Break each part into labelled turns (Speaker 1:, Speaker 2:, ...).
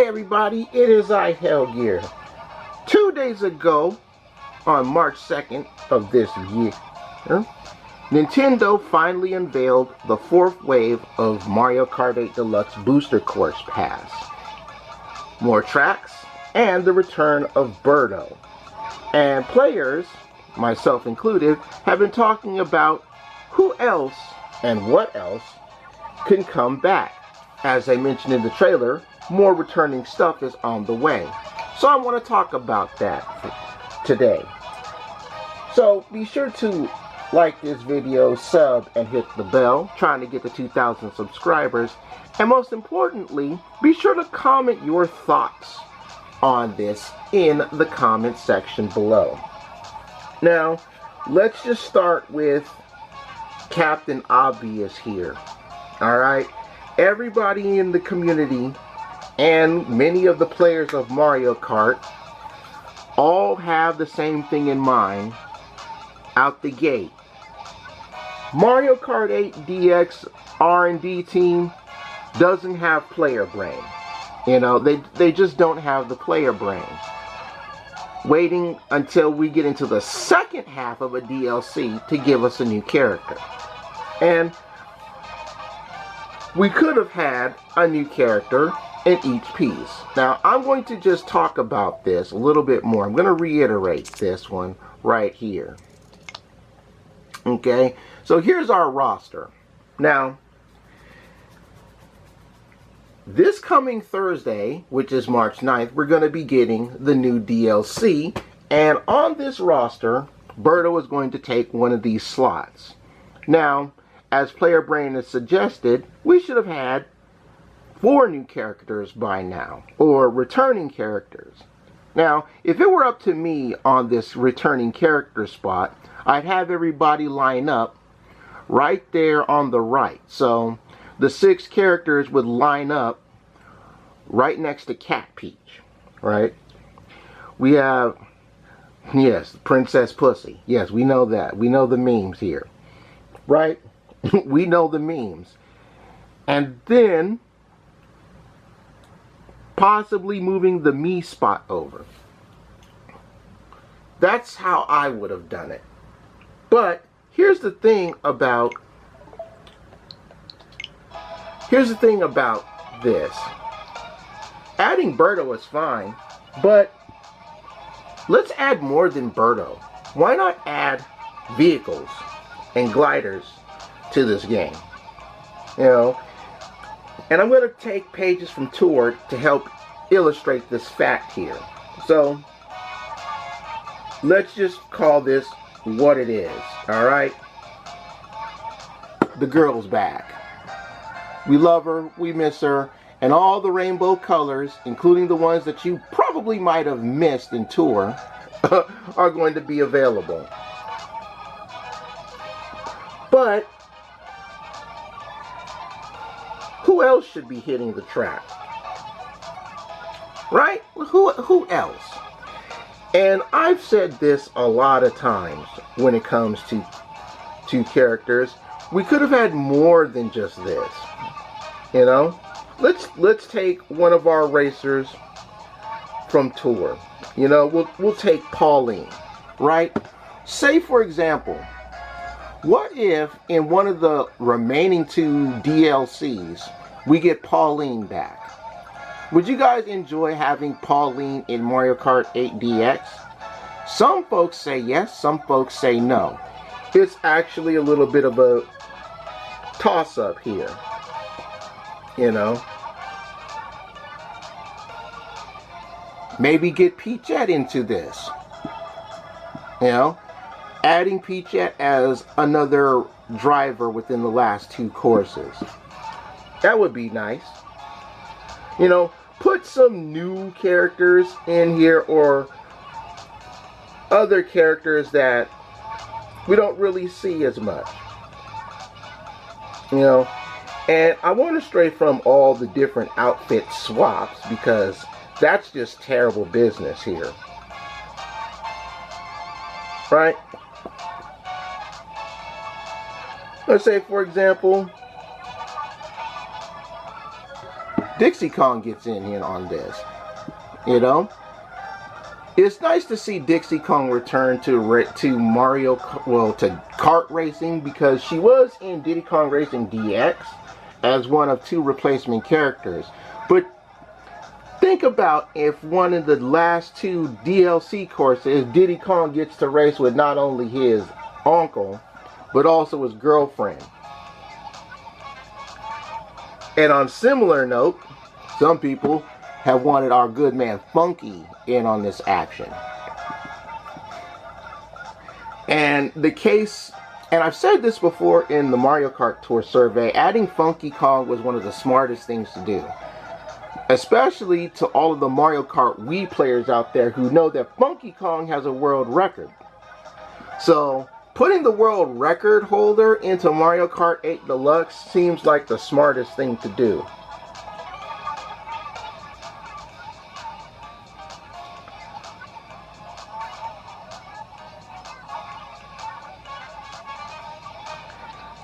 Speaker 1: Hey everybody, it is I, Hellgear. 2 days ago, on March 2nd of this year, Nintendo finally unveiled the fourth wave of Mario Kart 8 Deluxe Booster Course Pass. More tracks, and the return of Birdo. And players, myself included, have been talking about who else and what else can come back. As I mentioned in the trailer, more returning stuff is on the way. So I want to talk about that today. So be sure to like this video, sub, and hit the bell, trying to get to 2,000 subscribers. And most importantly, be sure to comment your thoughts on this in the comment section below. Now, let's just start with Captain Obvious here. Alright? Everybody in the community and many of the players of Mario Kart all have the same thing in mind out the gate. Mario Kart 8 DX R&D team doesn't have player brain. You know, they just don't have the player brain. Waiting until we get into the second half of a DLC to give us a new character. And we could have had a new character in each piece. Now, I'm going to just talk about this a little bit more. I'm going to reiterate this one right here. Okay, so here's our roster. Now, this coming Thursday, which is March 9th, we're going to be getting the new DLC. And on this roster, Birdo is going to take one of these slots. Now, as Player Brain has suggested, we should have had 4 new characters by now, or returning characters. Now, if it were up to me on this returning character spot, I'd have everybody line up right there on the right. So, the 6 characters would line up right next to Cat Peach, right? We have, yes, Princess Pussy. Yes, we know that. We know the memes here, right? We know the memes. And then possibly moving the me spot over. That's how I would have done it. But here's the thing about this. Adding Birdo is fine, but let's add more than Birdo. Why not add vehicles and gliders to this game? You know, and I'm going to take pages from Tour to help illustrate this fact here. So, let's just call this what it is, alright? The girl's back. We love her, we miss her, and all the rainbow colors, including the ones that you probably might have missed in Tour, are going to be available. But who else should be hitting the track? Right? Who else? And I've said this a lot of times when it comes to characters. We could have had more than just this. You know? Let's take one of our racers from Tour. You know, we'll take Pauline, right? Say for example, what if in one of the remaining 2 DLCs we get Pauline back? Would you guys enjoy having Pauline in Mario Kart 8 DX? Some folks say yes, some folks say no. It's actually a little bit of a toss-up here. You know? Maybe get Peachette into this. You know? Adding Peachette as another driver within the last 2 courses. That would be nice. You know, put some new characters in here, or other characters that we don't really see as much. You know, and I want to stray from all the different outfit swaps, because that's just terrible business here. Right? Let's say, for example, Dixie Kong gets in here on this. You know, it's nice to see Dixie Kong return to Mario, well, to kart racing, because she was in Diddy Kong Racing DX as one of 2 replacement characters. But think about if one of the last 2 DLC courses, Diddy Kong gets to race with not only his uncle, but also his girlfriend. And on similar note, some people have wanted our good man Funky in on this action. And the case, and I've said this before in the Mario Kart Tour survey, adding Funky Kong was one of the smartest things to do. Especially to all of the Mario Kart Wii players out there who know that Funky Kong has a world record. So, putting the world record holder into Mario Kart 8 Deluxe seems like the smartest thing to do.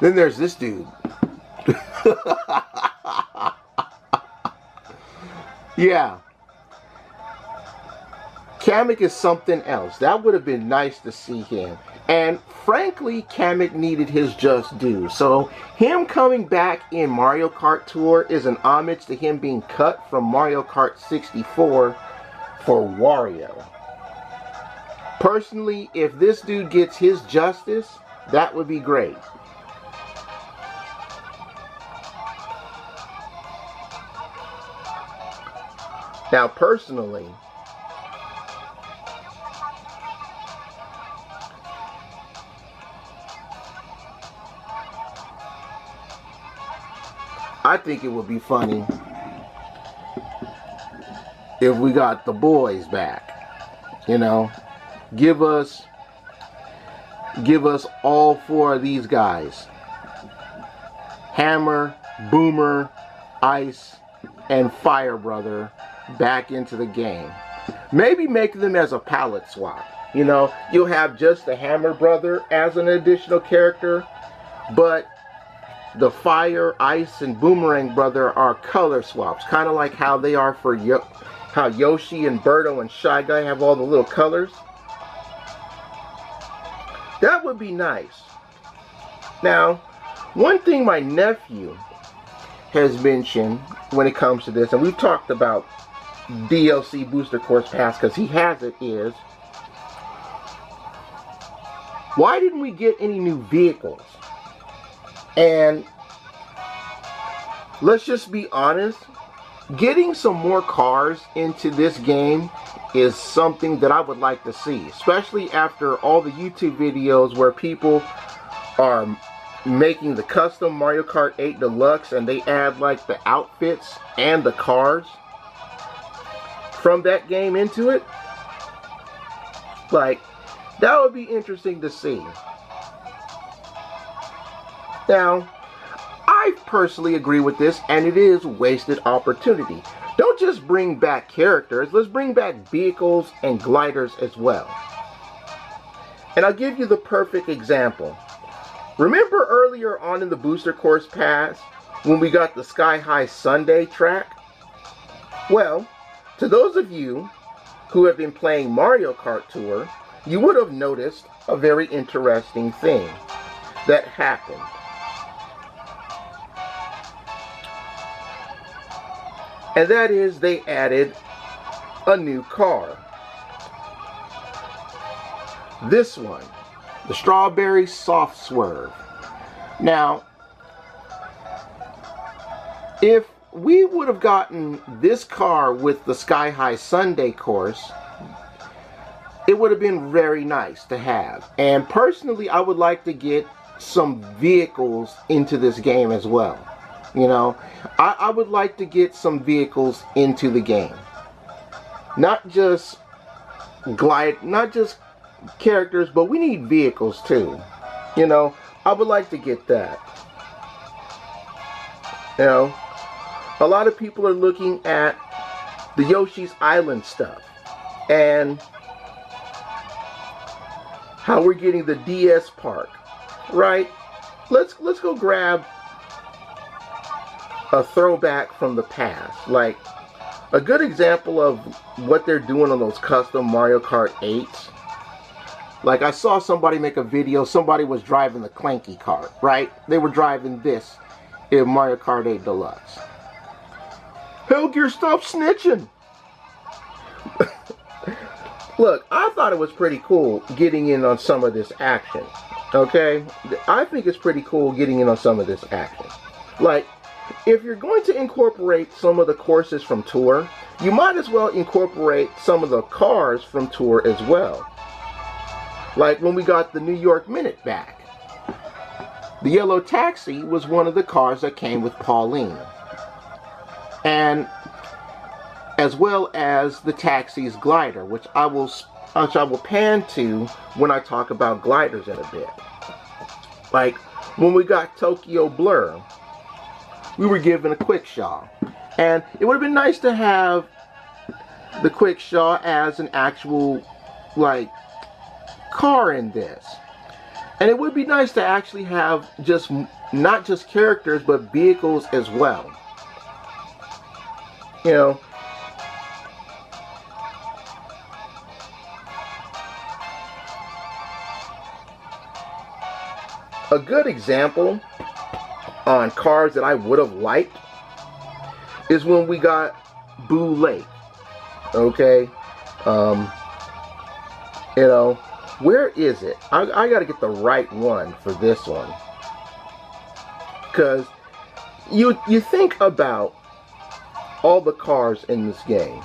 Speaker 1: Then there's this dude. Yeah. Kamek is something else. That would have been nice to see him. And frankly, Kamek needed his just due. So him coming back in Mario Kart Tour is an homage to him being cut from Mario Kart 64 for Wario. Personally, if this dude gets his justice, that would be great. Now, personally, I think it would be funny if we got the boys back. You know, give us all 4 of these guys. Hammer, Boomer, Ice, and Fire Brother back into the game. Maybe make them as a palette swap. You know, you'll have just the Hammer Brother as an additional character, but the Fire, Ice, and Boomerang Brother are color swaps, kind of like how they are for how Yoshi and Birdo and Shy Guy have all the little colors. That would be nice. Now, one thing my nephew has mentioned when it comes to this, and we've talked about DLC Booster Course Pass because he has it, is why didn't we get any new vehicles? And let's just be honest, getting some more cars into this game is something that I would like to see, especially after all the YouTube videos where people are making the custom Mario Kart 8 Deluxe and they add like the outfits and the cars from that game into it. Like, that would be interesting to see. Now, I personally agree with this, and it is wasted opportunity. Don't just bring back characters, let's bring back vehicles and gliders as well. And I'll give you the perfect example. Remember earlier on in the Booster Course Pass when we got the Sky High Sunday track? Well, to those of you who have been playing Mario Kart Tour, you would have noticed a very interesting thing that happened. And that is they added a new car. This one, the Strawberry Soft Swerve. Now, if we would have gotten this car with the Sky High Sunday course, it would have been very nice to have. And personally, I would like to get some vehicles into this game as well. You know, I would like to get some vehicles into the game. Not just characters, but we need vehicles too. You know, I would like to get that. You know, a lot of people are looking at the Yoshi's Island stuff and how we're getting the DS park, right? Let's go grab a throwback from the past. Like, a good example of what they're doing on those custom Mario Kart 8s. Like, I saw somebody make a video, somebody was driving the Clanky cart, right? They were driving this in Mario Kart 8 Deluxe. Hellgear, stop snitching! Look, I thought it was pretty cool getting in on some of this action, okay? I think it's pretty cool getting in on some of this action. Like, if you're going to incorporate some of the courses from Tour, you might as well incorporate some of the cars from Tour as well. Like when we got the New York Minute back. The yellow taxi was one of the cars that came with Pauline. And as well as the taxi's glider, which I will pan to when I talk about gliders in a bit. Like when we got Tokyo Blur, we were given a Quickshaw. And it would have been nice to have the Quickshaw as an actual, like, car in this. And it would be nice to actually have just, not just characters, but vehicles as well. You know, a good example on cars that I would have liked is when we got Boo Lake. Okay, you know, where is it? I got to get the right one for this one, because you think about all the cars in this game,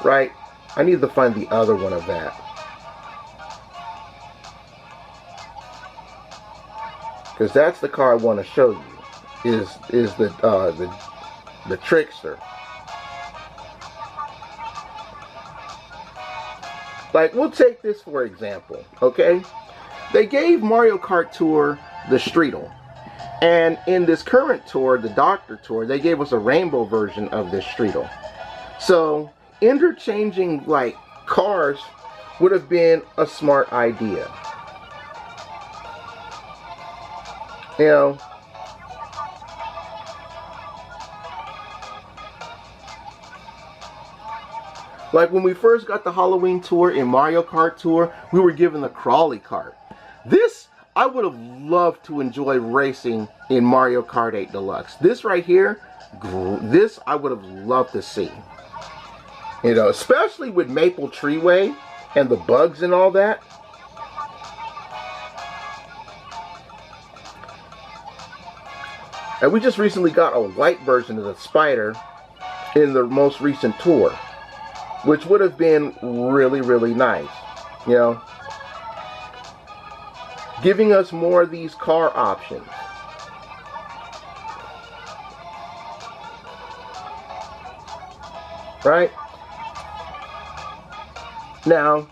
Speaker 1: right? I need to find the other one of that. Because that's the car I want to show you, is the Trickster. Like, we'll take this for example, okay? They gave Mario Kart Tour the Streetle. And in this current tour, the Doctor Tour, they gave us a rainbow version of this Streetle. So, interchanging, like, cars would have been a smart idea. You know, like when we first got the Halloween tour in Mario Kart Tour, we were given the Crawley Kart. This, I would have loved to enjoy racing in Mario Kart 8 Deluxe. This right here, this I would have loved to see. You know, especially with Maple Treeway and the bugs and all that. And we just recently got a white version of the Spider in the most recent tour, which would have been really, really nice, you know, giving us more of these car options. Right? Now,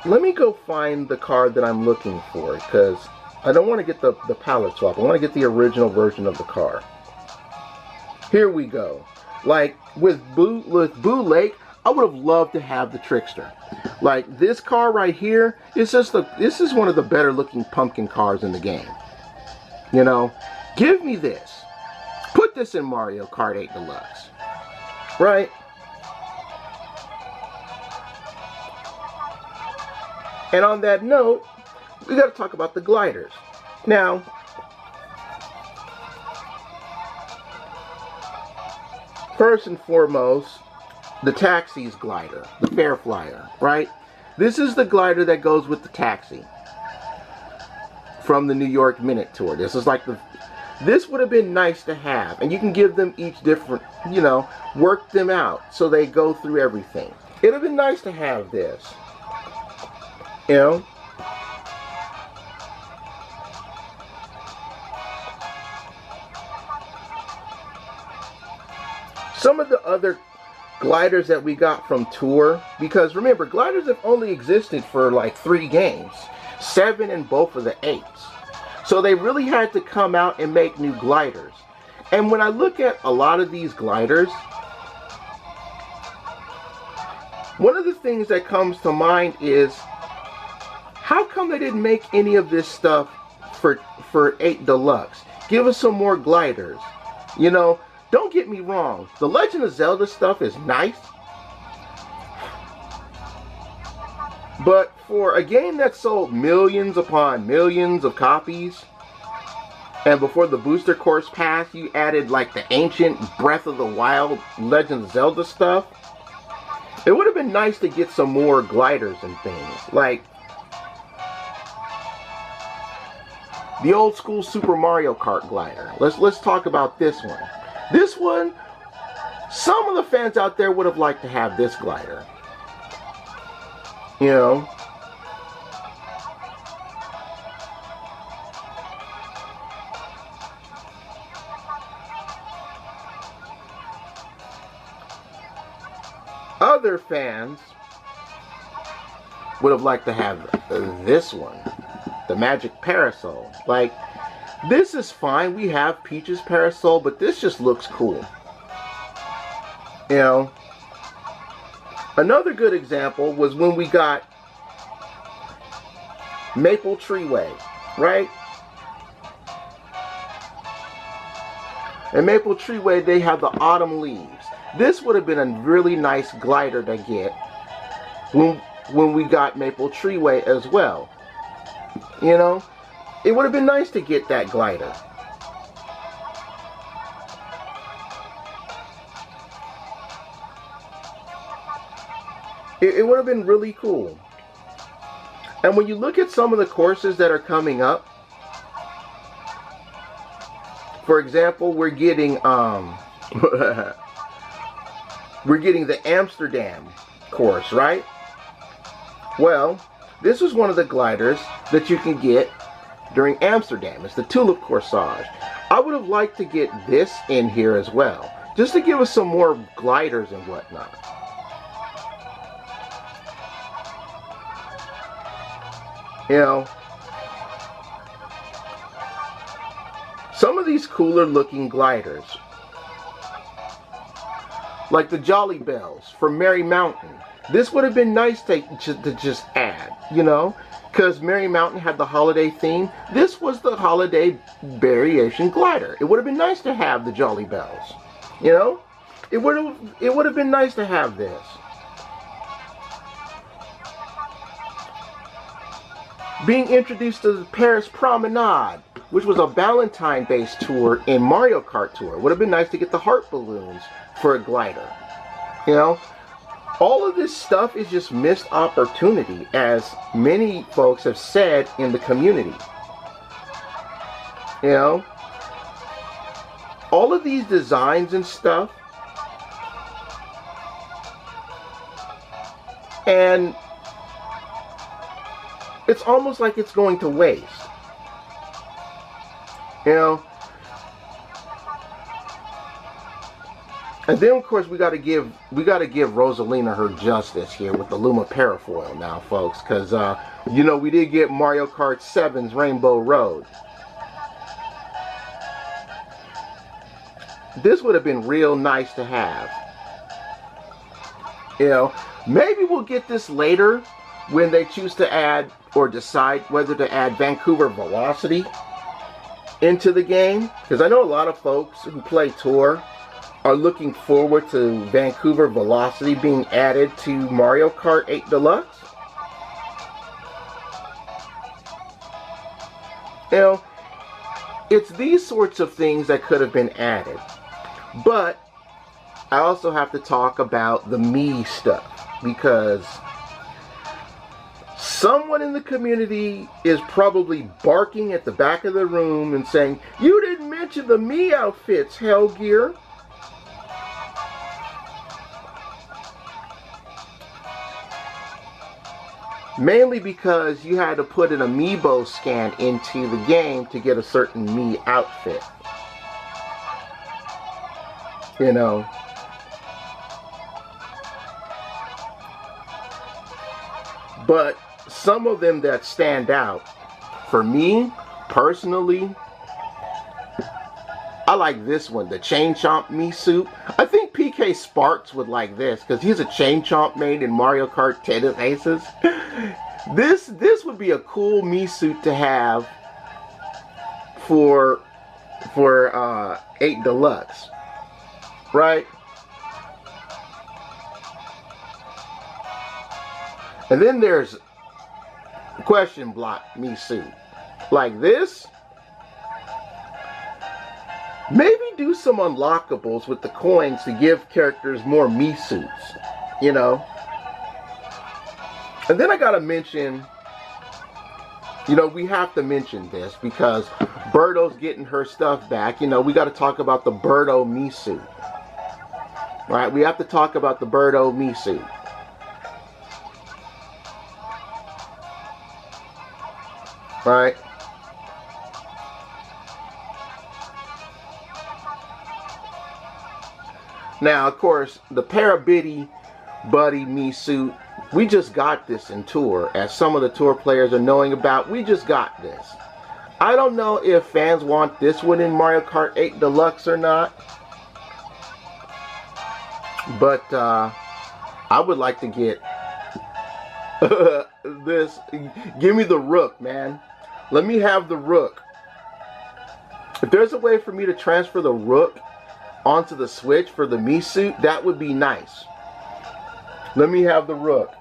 Speaker 1: let me go find the card that I'm looking for, because I don't want to get the palette swap. I want to get the original version of the car. Here we go. Like with Boo Lake, I would have loved to have the Trickster. Like this car right here is just this is one of the better looking pumpkin cars in the game. You know, give me this. Put this in Mario Kart 8 Deluxe. Right? And on that note, we got to talk about the gliders. Now, first and foremost, the taxi's glider, the Fair Flyer, right? This is the glider that goes with the taxi from the New York Minute Tour. This is like this would have been nice to have, and you can give them each different, you know, work them out so they go through everything. It would have been nice to have this. You know, some of the other gliders that we got from Tour, because remember, gliders have only existed for like 3 games, 7 and both of the 8s. So they really had to come out and make new gliders. And when I look at a lot of these gliders, one of the things that comes to mind is, how come they didn't make any of this stuff for 8 Deluxe? Give us some more gliders. You know, don't get me wrong. The Legend of Zelda stuff is nice. But for a game that sold millions upon millions of copies, and before the Booster Course Pass, you added like the ancient Breath of the Wild Legend of Zelda stuff, it would have been nice to get some more gliders and things. Like the old school Super Mario Kart glider. Let's talk about this one. This one, some of the fans out there would have liked to have this glider. You know, other fans would have liked to have this one, the Magic Parasol. Like, this is fine. We have Peach's Parasol, but this just looks cool. You know, another good example was when we got Maple Treeway, right? In Maple Treeway, they have the autumn leaves. This would have been a really nice glider to get when we got Maple Treeway as well. You know, it would have been nice to get that glider. It would have been really cool. And when you look at some of the courses that are coming up, for example, we're getting the Amsterdam course, right? Well, this is one of the gliders that you can get during Amsterdam. It's the Tulip Corsage. I would have liked to get this in here as well, just to give us some more gliders and whatnot. You know, some of these cooler looking gliders, like the Jolly Bells for Merry Mountain, this would have been nice to just add, you know, because Merry Mountain had the holiday theme. This was the holiday variation glider. It would have been nice to have the Jolly Bells, you know. It would have been nice to have this. Being introduced to the Paris Promenade, which was a Valentine-based tour in Mario Kart Tour. Would have been nice to get the heart balloons for a glider. You know, all of this stuff is just missed opportunity, as many folks have said in the community. You know, all of these designs and stuff, and it's almost like it's going to waste. You know? And then of course we gotta give Rosalina her justice here with the Luma Parafoil now, folks, because you know, we did get Mario Kart 7's Rainbow Road. This would have been real nice to have. You know, maybe we'll get this later when they choose to add or decide whether to add Vancouver Velocity into the game, because I know a lot of folks who play Tour are looking forward to Vancouver Velocity being added to Mario Kart 8 Deluxe. You know, it's these sorts of things that could have been added. But I also have to talk about the me stuff, because someone in the community is probably barking at the back of the room and saying, "You didn't mention the me outfits, Hellgear." Mainly because you had to put an amiibo scan into the game to get a certain me outfit. You know. But some of them that stand out, for me, personally, I like this one, the Chain Chomp Me suit. I think PK Sparks would like this, because he's a Chain Chomp made in Mario Kart Tennis Aces. This would be a cool me suit to have for 8 Deluxe, right? And then there's question block me suit like this. Maybe do some unlockables with the coins to give characters more me suits, you know. And then I gotta mention, you know, we have to mention this because Birdo's getting her stuff back. You know, we gotta talk about the Birdo me suit. Right? We have to talk about the Birdo me suit. Right? Now, of course, the Parabitty Buddy me suit, we just got this in tour. As some of the tour players are knowing about, we just got this. I don't know if fans want this one in Mario Kart 8 Deluxe or not. But I would like to get this. Give me the Rook, man. Let me have the Rook. If there's a way for me to transfer the Rook onto the Switch for the me suit, that would be nice. Let me have the Rook.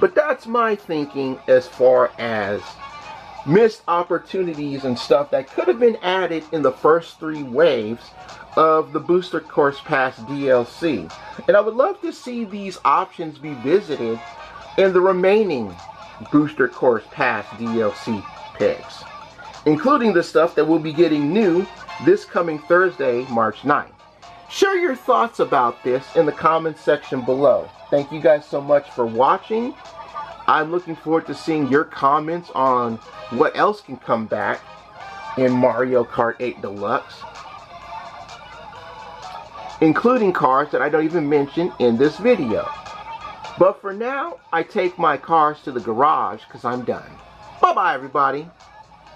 Speaker 1: But that's my thinking as far as missed opportunities and stuff that could have been added in the first 3 waves of the Booster Course Pass DLC. And I would love to see these options be visited in the remaining Booster Course Pass DLC picks, including the stuff that we'll be getting new this coming Thursday, March 9th. Share your thoughts about this in the comments section below. Thank you guys so much for watching. I'm looking forward to seeing your comments on what else can come back in Mario Kart 8 Deluxe, including cars that I don't even mention in this video. But for now, I take my cars to the garage because I'm done. Bye-bye, everybody.